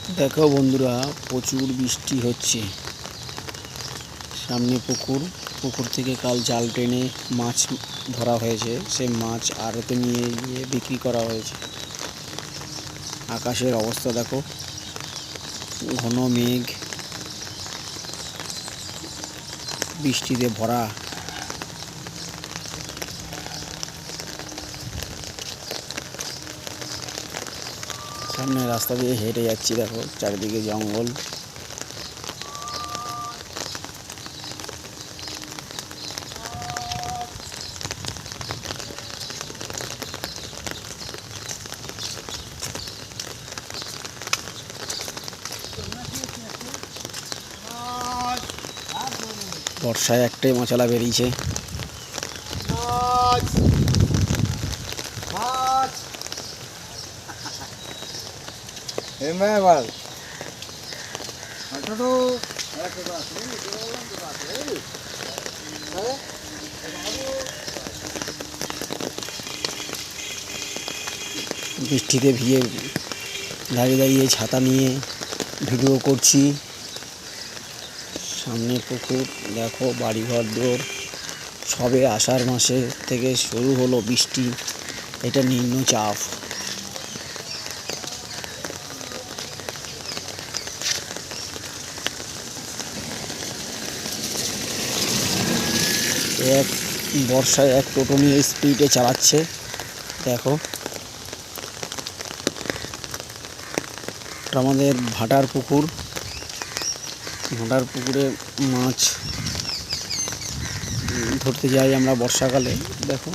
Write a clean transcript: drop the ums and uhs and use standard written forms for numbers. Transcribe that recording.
দেখো বন্ধুরা, প্রচুর বৃষ্টি হচ্ছে। সামনে পুকুর, পুকুর থেকে কাল জাল টেনে মাছ ধরা হয়েছে। সে মাছ আড়তে নিয়ে গিয়ে বিক্রি করা হয়েছে। আকাশের অবস্থা দেখো, ঘন মেঘ, বৃষ্টিতে ভরা। সামনে রাস্তা দিয়ে হেঁটে যাচ্ছি, দেখো চারিদিকে জঙ্গল। বর্ষায় একটাই মাছালা বেরিয়েছে। বৃষ্টিতে ভিজে দাঁড়িয়ে দাঁড়িয়ে ছাতা নিয়ে ভিডিও করছি। সামনে পুকুর, দেখো বাড়িঘর দৌড়। সবে আষাঢ় মাসে থেকে শুরু হলো বৃষ্টি। এটা নিম্নচাপ। এক বর্ষায় এক টোটো নিয়ে স্পিডে চালাচ্ছে, দেখো। আমাদের ভাটার পুকুর, ভাটার পুকুরে মাছ ধরতে যাই আমরা বর্ষাকালে, দেখো।